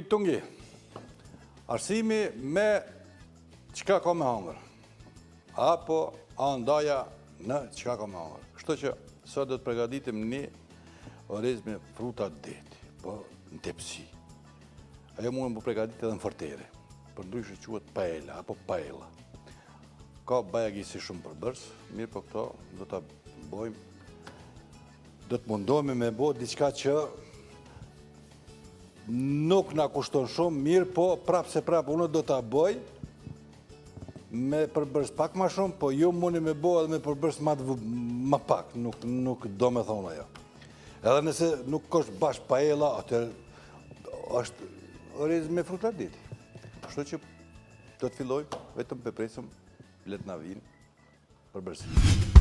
tungi. Arsimi me çka ka me hangër. Apo andaja në çka ka me hangër. Kështu që sot do të përgatitim një orez me fruta deti, po në tepsi. Ajo mund të përgatitet edhe në fortere. Përndryshe quhet paella apo paella. Ka bajagisi shumë përbërës, mirë po këto do ta bëjmë. Do të mundohemi me bë diçka që nuk na kushton shumë, mirë po prapë se prapë unë do ta bëj me përbërës pak ma shumë, po ju mundi me bë edhe me përbërës ma pak, nuk do me thonë ajo. Edhe nëse nuk është bashkë paella, atëherë është orez me fruta deti. Kështu që do të fillojmë, vetëm presim let na vinë përbërësit.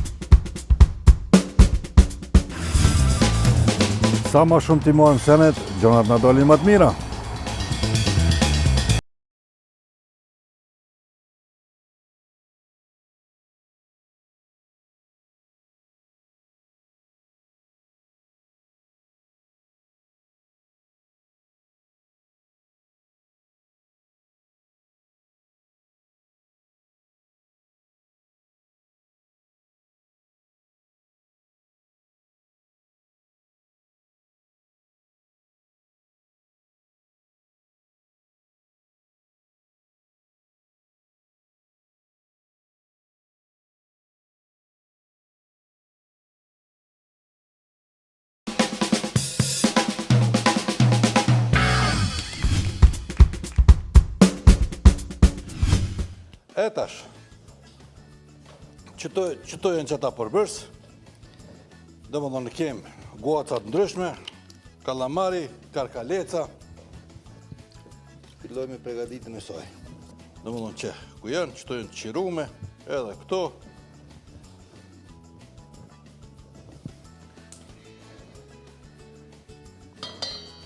Sa ma shumë t'i mojmë senet, gjonat na dolin më të mira. E tash, qëto jenë qëta përbërës, dhe më thonë kemë guacat ndryshme, kalamari, karkaleca, fillojmë me përgatitin e saj. Dhe më thonë që, ku janë, qëto jenë qirume, edhe këto.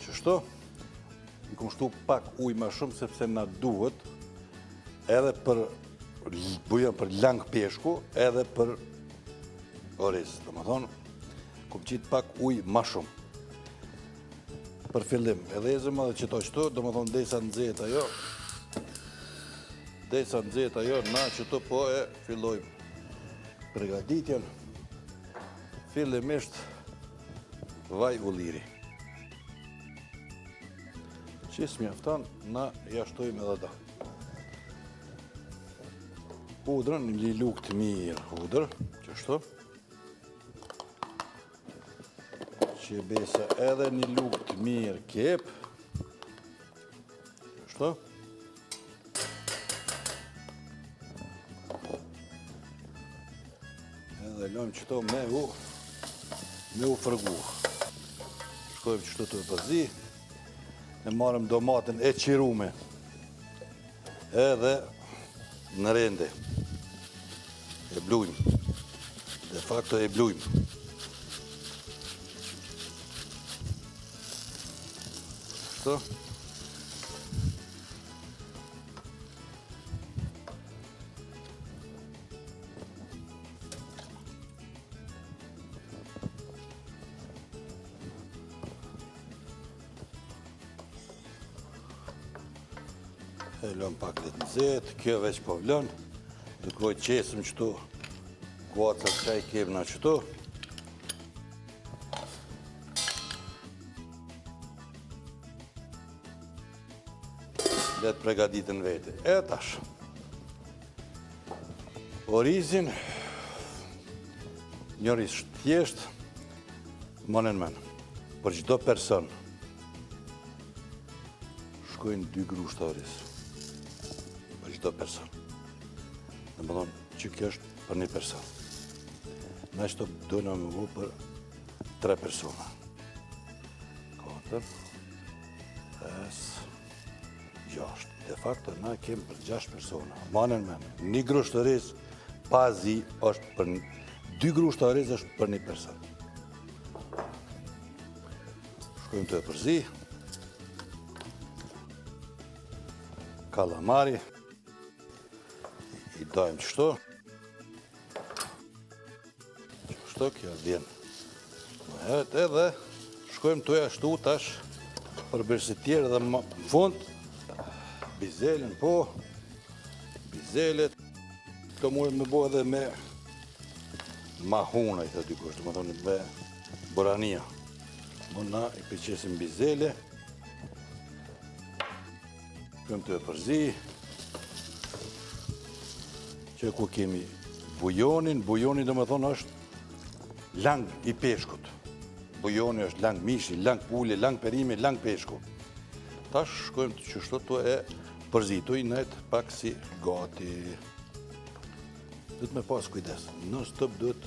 Qështo, i kom shtu pak ujë ma shumë, sepse na duhet, edhe për bujën për lang peshku, edhe për orez. Dhe më thonë, kom qitë pak ujë ma shumë. Për fillim, edhe ezëm edhe qëto, dhe më thonë, desa nëzet ajo, na qëto po e fillojmë përgatitjen. Fillimisht, vaj ulliri. Qis mjafton, na jashtojmë edhe da. Hudrën, një luk të mirë hudrë, qështu. Që besa edhe një luk të mirë kep. Qështu. Edhe lëmë qëto me u fërgu. Shkojmë qështu të përzi. E marëm domatin e qirume. Edhe në rende. E blujmë. De facto e blujmë. Kështu. E lëm pak letë në zetë, kjo veç po vlën, dukoj qesëm qëtu, guacat që i kemë na qëtu. Letë pregaditën vete. E tash, orizin, një oriz shtjesht, mënen men, për çdo person, shkojnë 2 grushta oriz. Për çdo person. Dhe më thonë që kjo është për një person. Na qëto dojna me vu për 3 persona. 4, 5, 6. De facto na kemë për 6 persona. Manen men, një grusht oriz pazi është për 2 grusht oriz është për një person. Shkojmë të e përzi. Kalamari. I dajmë qështu. Qështu, kjo vjen. Edhe shkojmë të e ashtu tash përbërësit tjerë dhe në fund, bizelin po, bizelet, këto mund me bo edhe me mahuna, i thë dikush, dhe më thonë me borania. Mund na i përqesim bizele, këm të e përzi, që ku kemi bujonin dhe më thonë është lang i peshkut. Bujoni është lang mishi, lang pule, lang perimi, lang peshku. Tash shkojmë të qështu të e përzitu i nëjtë pak si gati. Dhëtë me pas kujdes, në stëp dhëtë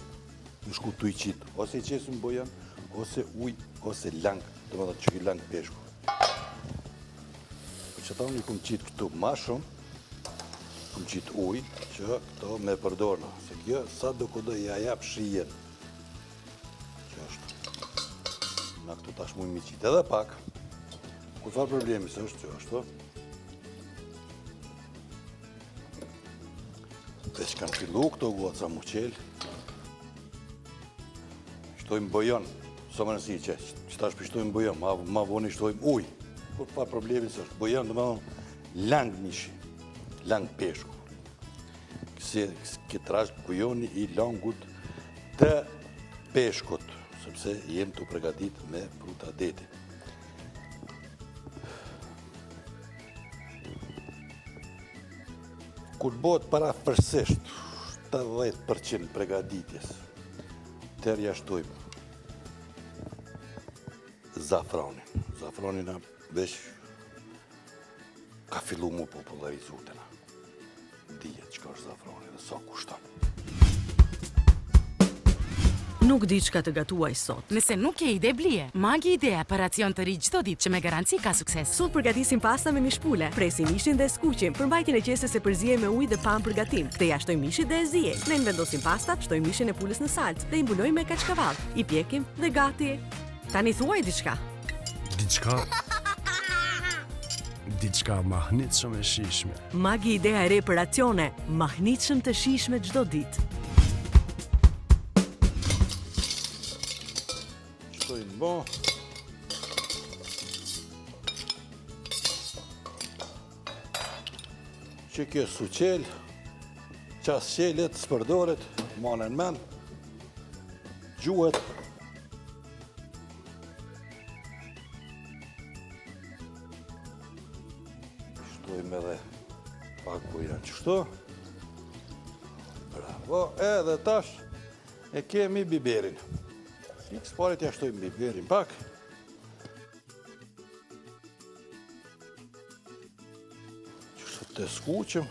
në shku të i qitë, ose i qesim bujon, ose uj, ose lang, dhe më thonë që i lang peshku. Për që ta unë i kumë qitë këtu ma shumë, kumë qitë uj, që këto me përdorna, se kjo sa do këdo i ajap shijen. Që është. Na këtu tash mujmë i qitë edhe pak, kur farë problemi se është që është. Dhe që kanë fillu këto goca mu qelë, shtojmë bujon, së më nësi që tash pishtojmë bujon, ma voni shtojmë uj. Kur farë problemi se është bujon, dhe me thonë lang mishi, lang peshku. Kësi këtë rashë bujoni i langut të peshkut, sepse jem të pregadit me pruta deti. Kur bëhet parafërsisht 70% pregaditjes, tërja shtojmë zafranin. Zafranin veç ka fillu mu popularizu të na. Dijet që ka është zafranin dhe sa kushton. Nuk di çka të gatuaj sot. Nëse nuk ke ide blije, Magi Idea për racion të ri çdo ditë që me garanci ka sukses. Sot përgatisim pasta me mishpule, presim mishin dhe skuqim, për mbajtjen e qesës e përzije me ujë dhe pam përgatim. Të ja shtojmë mishit dhe e zije. Ne vendosim pastat, shtojmë mishin e pulës në salcë dhe i mbulojmë me kaçkavall. I pjekim dhe gati. Tani thuaj diçka. Diçka mahnitshëm e shijshme. Magi Idea e re për racione, mahnitshëm të shijshme çdo ditë. Shtojmë bo. Që kjo su qelë, qas qelet, spërdoret, manen men, gjuhet. Shtojmë edhe pak bujran qështu. Bravo, edhe tash e kemi biberin. Ikës parit ja shtojmë biberin pak. Qështu të skuqëm.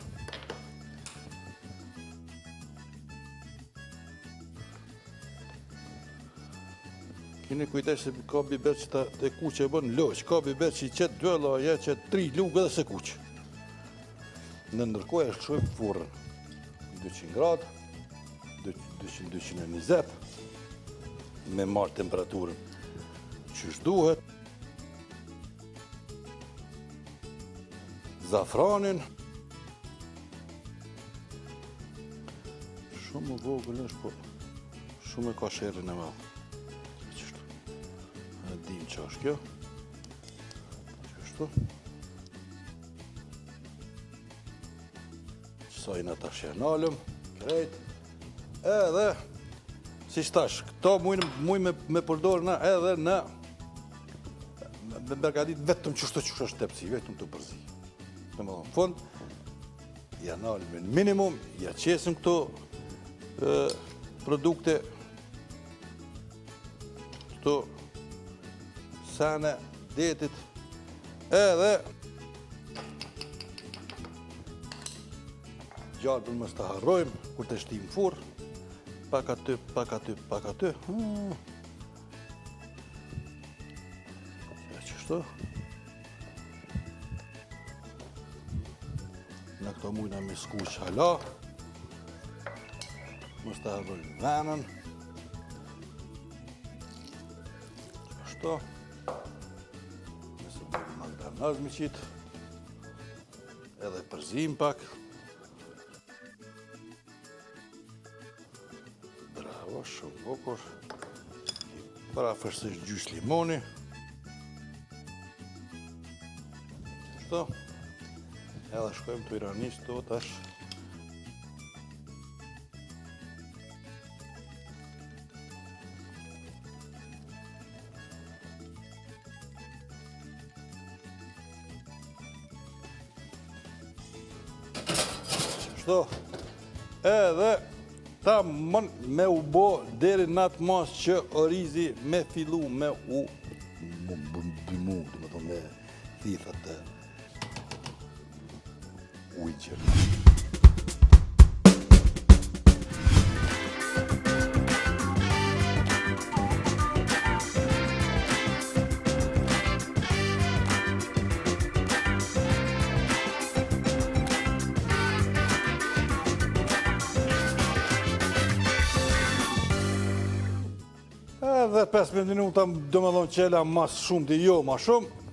Kini kujdesh se ka biber që të kuqe e bën loq, ka biber që i qëtë dëlla, ja qëtë 3 lugë edhe se kuqe. Në ndërkoj e shkojmë furën. 200 gradë, 220, me marrë temperaturën që shduhet. Zafranin. Shumë vogël është, po shumë e ka sherrin e madh. Qështu. E dim që është kjo. Qështu. Qësajnë ata shjenalëm, krejt. Edhe si shtash, këto mujnë me përdorë na edhe në me bergadit vetëm qështu është tepsi, vetëm të përzi. Në më dhëmë fund, ja nalim në minimum, ja qesim këto produkte, këto sene, detit, edhe gjallë për mës të harrojmë, kur të shtim furë, pak aty, pak aty, pak aty. Ja qështu. Në këto mujna me skuq hala. Mës të harrojmë venën. Qështu. Nëse bëjmë magdanaz me qitë. Edhe përzim pak. Shumë bukur. Parafërsisht gjysh limoni. kështu. Edhe shkojmë të iranisht të tash. Kështu. Edhe ta mën me u bo deri në atë mas që orizi me fillu me u bëmu, dhe me thonë me thithat të ujqër. Edhe 15 minuta do me thonë qela mas shumë të jo ma shumë.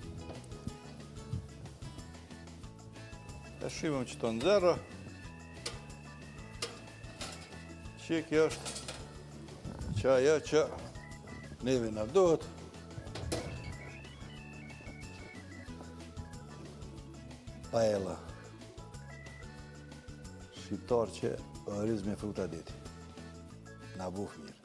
E shimëm që të nëzërë. Që kjo është që ajo që neve në duhet. Paella. Shqiptar që oriz me fruta deti. Na buf mirë.